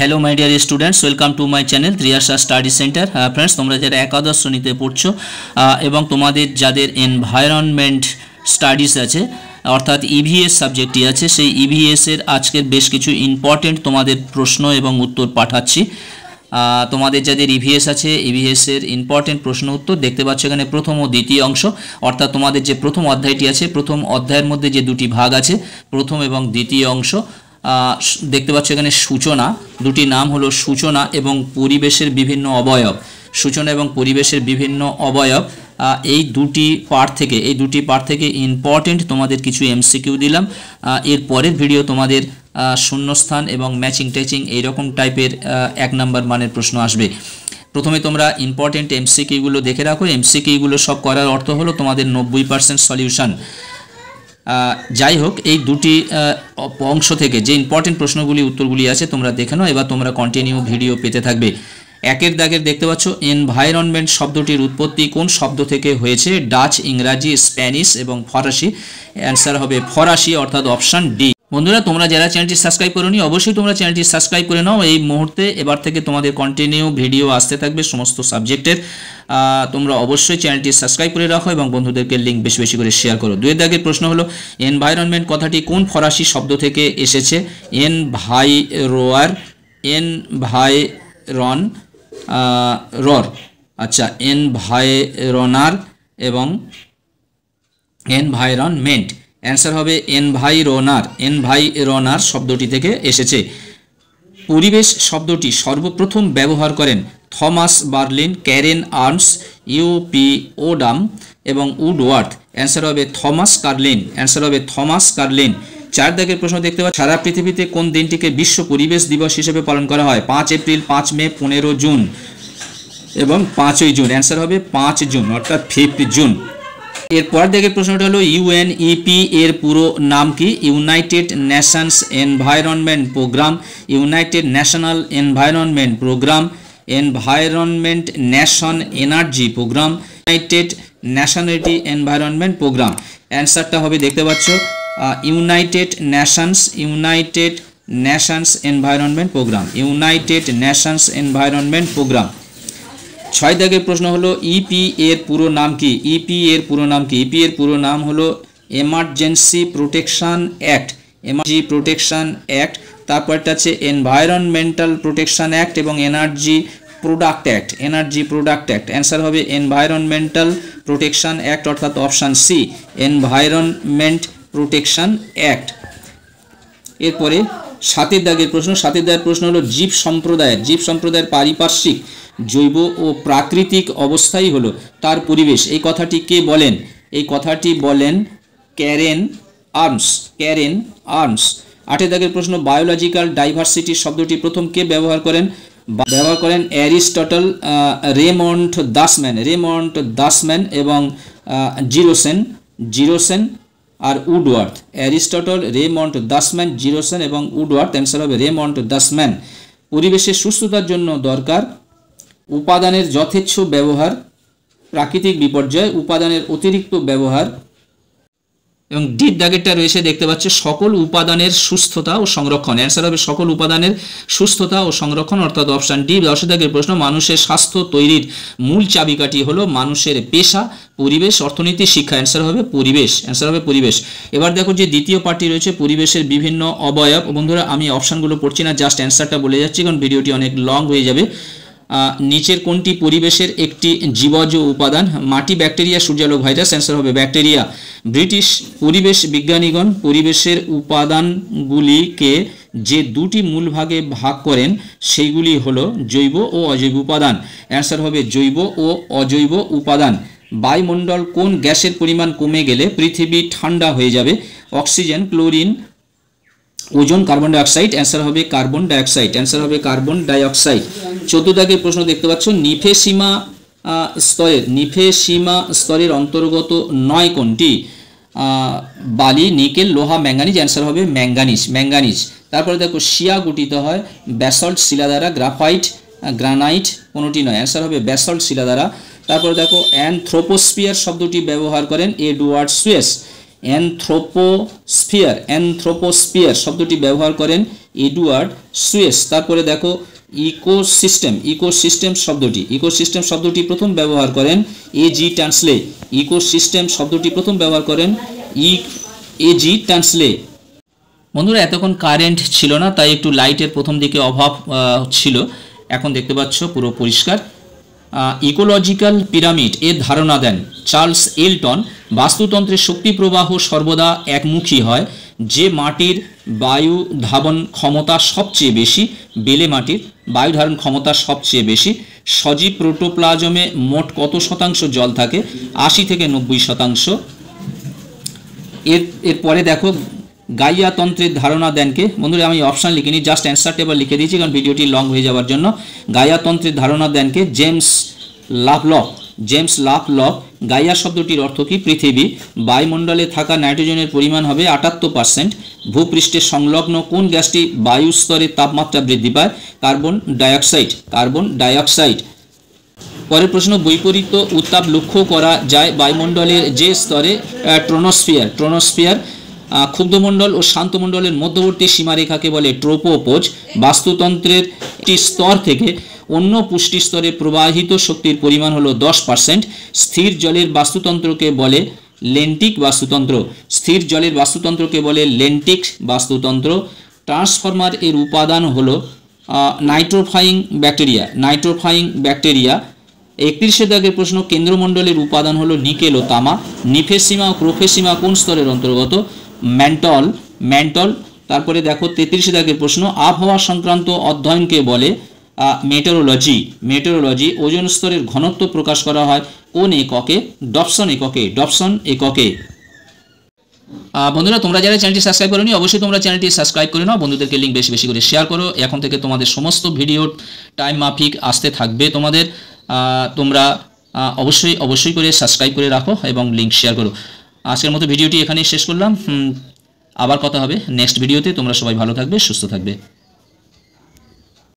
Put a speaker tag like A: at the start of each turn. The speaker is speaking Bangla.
A: Hello my dear students welcome to my channel Triyasha study centre friends তোমরা যারা একাদশ শ্রেণীতে পড়ছো এবং তোমাদের যাদের এনভায়রনমেন্ট স্টাডিজ আছে অর্থাৎ ইভিএস সাবজেক্টটি আছে সেই ইভিএস এর আজকের বেশ কিছু ইম্পর্টেন্ট তোমাদের প্রশ্ন এবং উত্তর পাঠাচ্ছি। তোমাদের যাদের ইভিএস আছে ইভিএস এর ইম্পর্টেন্ট প্রশ্ন উত্তর দেখতে পাচ্ছ এখানে প্রথম ও দ্বিতীয় অংশ অর্থাৎ তোমাদের যে প্রথম অধ্যায়টি আছে প্রথম অধ্যায়ের মধ্যে যে দুটি ভাগ আছে প্রথম এবং দ্বিতীয় অংশ দেখতে পাচ্ছ এখানে সূচনা দুটি নাম হলো সূচনা এবং পরিবেশের বিভিন্ন অবয়ব সূচনা এবং পরিবেশের বিভিন্ন অবয়ব এই দুটি পার্ট থেকে ইম্পর্টেন্ট তোমাদের কিছু এমসিকিউ দিলাম। এর পরের ভিডিও তোমাদের শূন্যস্থান এবং ম্যাচিং টেচিং এইরকম টাইপের 1 নম্বর মানের প্রশ্ন আসবে। প্রথমে তোমরা ইম্পর্টেন্ট এমসিকিউগুলো দেখে রাখো। এমসিকিউগুলো সব করার অর্থ হলো তোমাদের 90% সলিউশন। যাই হোক এই দুটি অংশ থেকে যে ইম্পর্টেন্ট প্রশ্নগুলি উত্তরগুলি আছে তোমরা দেখে নাও। এবার তোমরা কন্টিনিউ ভিডিও পেতে থাকবে। একের দাগের দেখতে পাচ্ছ এনভায়রনমেন্ট শব্দটির উৎপত্তি কোন শব্দ থেকে হয়েছে? ডাচ, ইংরাজি, স্প্যানিশ এবং ফরাসি। অ্যান্সার হবে ফরাসি অর্থাৎ অপশান ডি। বন্ধুরা তোমরা যারা চ্যানেলটি সাবস্ক্রাইব করোনি অবশ্যই তোমরা চ্যানেলটি সাবস্ক্রাইব করে নাও। এই মুহূর্তে এবার থেকে তোমাদের কন্টিনিউ ভিডিও আসতে থাকবে সমস্ত সাবজেক্টের। তোমরা অবশ্যই চ্যানেলটি সাবস্ক্রাইব করে রাখো এবং বন্ধুদেরকে লিঙ্ক বেশি বেশি করে শেয়ার করো। দুয়ের দাগের প্রশ্ন হলো এনভায়রনমেন্ট কথাটি কোন ফরাসি শব্দ থেকে এসেছে? আচ্ছা এনভায়রনার এবং এনভায়রনমেন্ট। অ্যান্সার হবে এনভায়রনার শব্দটি থেকে এসেছে। পরিবেশ শব্দটি সর্বপ্রথম ব্যবহার করেন Thomas Berlin, Karen arms, UP Odum এবং উডওয়ার্থ। অ্যান্সার হবে থমাস কার্লিন। 4 দাগের প্রশ্ন দেখতে পাচ্ছি সারা পৃথিবীতে কোন দিনটিকে বিশ্ব পরিবেশ দিবস হিসেবে পালন করা হয়? 5 এপ্রিল, 5 মে, 15 জুন এবং 5ই জুন। অ্যান্সার হবে 5 জুন অর্থাৎ 5 জুন। এরপর দেখে প্রশ্নটা হলো ইউএনইপি এর পুরো নাম কি? United Nations Environment Programme, United National Environment Programme, Environment Nation Energy Programme, United Nationality Environment Programme. অ্যান্সারটা হবে দেখতে পাচ্ছ ইউনাইটেড নেশনস এনভায়রনমেন্ট প্রোগ্রাম। 6 দাগের প্রশ্ন হলো ইপি এর পুরো নাম কি? ইপি এর পুরো নাম হলো এমার্জেন্সি প্রোটেকশন অ্যাক্ট। তারপরটা আছে এনভায়রনমেন্টাল প্রোটেকশন অ্যাক্ট এবং এনার্জি প্রোডাক্ট অ্যাক্ট। অ্যান্সার হবে এনভায়রনমেন্টাল প্রোটেকশন অ্যাক্ট অর্থাৎ option C environment protection act. এরপরে 7 দাগের প্রশ্ন হলো জীব সম্প্রদায়ের পারিপার্শ্বিক, জৈব ও প্রাকৃতিক অবস্থাই হলো তার পরিবেশ। এই কথাটি কে বলেন? এই কথাটি বলেন ক্যারেন আর্মস। 8 দাগের প্রশ্ন বায়োলজিক্যাল ডাইভার্সিটি শব্দটি প্রথম কে ব্যবহার করেন? অ্যারিস্টটল, রেমন্ড দাসম্যান এবং জিরোসেন আর উডওয়ার্থ। অ্যারিস্টটল, রেমন্ড দাসম্যান, জিরোসেন এবং উডওয়ার্থ। অ্যান্সার হবে রেমন্ড দাসম্যান। পরিবেশের সুস্থতার জন্য দরকার উপাদানের যথেচ্ছ ব্যবহার, প্রাকৃতিক বিপর্যয়, উপাদানের অতিরিক্ত ব্যবহার এবং ডির দাগেরটা রয়েছে দেখতে পাচ্ছ সকল উপাদানের সুস্থতা ও সংরক্ষণ। অ্যান্সার হবে সকল উপাদানের সুস্থতা ও সংরক্ষণ অর্থাৎ অপশান ডি। 10 দাগের প্রশ্ন মানুষের স্বাস্থ্য তৈরির মূল চাবিকাঠি হলো মানুষের পেশা, পরিবেশ, অর্থনীতি, শিক্ষা। অ্যান্সার হবে পরিবেশ। এবার দেখো যে দ্বিতীয় পার্টটি রয়েছে পরিবেশের বিভিন্ন অবয়ব। বন্ধুরা আমি অপশানগুলো পড়ছি না, জাস্ট অ্যান্সারটা বলে যাচ্ছি কারণ ভিডিওটি অনেক লং হয়ে যাবে। নিচের কোনটি পরিবেশের একটি জীবজ উপাদান? মাটি, ব্যাকটেরিয়া, সূর্যালোক, ভাইরাস। অ্যান্সার হবে ব্যাকটেরিয়া। ব্রিটিশ পরিবেশ বিজ্ঞানীগণ পরিবেশের উপাদানগুলিকে যে দুটি মূল ভাগে ভাগ করেন সেইগুলি হলো জৈব ও অজৈব উপাদান। অ্যান্সার হবে জৈব ও অজৈব উপাদান। বায়ুমণ্ডল কোন গ্যাসের পরিমাণ কমে গেলে পৃথিবী ঠান্ডা হয়ে যাবে? Oxygen, chlorine, ozone, carbon dioxide. Answer হবে কার্বন ডাইঅক্সাইড। 14 দাগের প্রশ্ন দেখতে পাচ্ছ নিফেসিমা স্তরের অন্তর্গত 9 কোনটি? বালি, নিকেল, লোহা, ম্যাঙ্গানিজ। অ্যান্সার হবে ম্যাঙ্গানিজ। তারপরে দেখো শিয়া গঠিত হয় ব্যাসল্ট শিলা দ্বারা, গ্রাফাইট, গ্রানাইট কোনোটি নয়। অ্যান্সার হবে ব্যাসল্ট শিলা দ্বারা। তারপরে দেখো অ্যানথ্রোপোস্ফিয়ার শব্দটি ব্যবহার করেন এডওয়ার্ড সুয়েস। অ্যানথ্রোপোস্ফিয়ার শব্দটি ব্যবহার করেন এডওয়ার্ড সুয়েস। তারপরে দেখো ইকোসিস্টেম শব্দটি প্রথম ব্যবহার করেন এজি টান্সলে। ইকোসিস্টেম শব্দটি প্রথম ব্যবহার করেন এজি টান্সলে। বন্ধুরা এতক্ষণ কারেন্ট ছিল না, তাই একটু লাইটের প্রথম দিকে অভাব ছিল, এখন দেখতে পাচ্ছ পুরো পরিষ্কার। ইকোলজিক্যাল পিরামিড এর ধারণা দেন চার্লস এলটন। বাস্তুতন্ত্রের শক্তি প্রবাহ সর্বদা একমুখী হয়। যে মাটির বায়ু ধাবন ক্ষমতা সবচেয়ে বেশি, বেলে মাটির বায়ু ধারণ ক্ষমতা সবচেয়ে বেশি। সজীব প্রোটোপ্লাজমে মোট কত শতাংশ জল থাকে? 80 থেকে 90%। এরপরে দেখো গাইয়াতন্ত্রের ধারণা দেন কে? বন্ধুরা আমি অপশান লিখিনি, জাস্ট অ্যান্সার টেবল লিখে দিয়েছি কারণ ভিডিওটি লং হয়ে যাওয়ার জন্য। গাইয়াতন্ত্রের ধারণা দেন কে? James love lock. গাইয়া শব্দটির অর্থ কি? পৃথিবী। বায়ুমণ্ডলে থাকা নাইট্রোজেনের পরিমাণ হবে 78%। ভূপৃষ্ঠের সংলগ্ন কোন গ্যাসটি বায়ু স্তরের তাপমাত্রা বৃদ্ধি পায়? Carbon dioxide. পরের প্রশ্ন, বৈপরীত্য উত্তাপ লক্ষ্য করা যায় বায়ুমণ্ডলের যে স্তরে? ট্রোনোস্ফিয়ার। ক্ষুব্ধমণ্ডল ও শান্তমণ্ডলের মধ্যবর্তী সীমারেখাকে বলে ট্রোপোপোজ। বাস্তুতন্ত্রের একটি স্তর থেকে অন্য পুষ্টি স্তরে প্রবাহিত শক্তির পরিমাণ হলো 10%। স্থির জলের বাস্তুতন্ত্রকে বলে লেন্টিক বাস্তুতন্ত্র। ট্রান্সফরমার এর উপাদান হলো নাইট্রোফাইং ব্যাকটেরিয়া। 31 দাগের প্রশ্ন, কেন্দ্রমণ্ডলের উপাদান হলো নিকেল ও তামা। নিফেসিমা ও প্রোফেসিমা কোন স্তরের অন্তর্গত? ম্যান্টল। তারপরে দেখো 33 দাগের প্রশ্ন, আবহাওয়া সংক্রান্ত অধ্যয়নকে বলে মেটেরোলজি। ওজোন স্তরের ঘনত্ব প্রকাশ করা হয় কোন এককে? ডপসন এককে। বন্ধুরা তোমরা যারা চ্যানেলটি সাবস্ক্রাইব করোনি অবশ্যই তোমরা চ্যানেলটি সাবস্ক্রাইব করে নাও, বন্ধুদেরকে লিঙ্ক বেশি বেশি করে শেয়ার করো। এখন থেকে তোমাদের সমস্ত ভিডিও টাইম মাফিক আসতে থাকবে তোমাদের, তোমরা অবশ্যই করে সাবস্ক্রাইব করে রাখো এবং লিঙ্ক শেয়ার করো। আজকের মতো ভিডিওটি এখানেই শেষ করলাম, আবার কথা হবে নেক্সট ভিডিওতে। তোমরা সবাই ভালো থাকবে, সুস্থ থাকবে।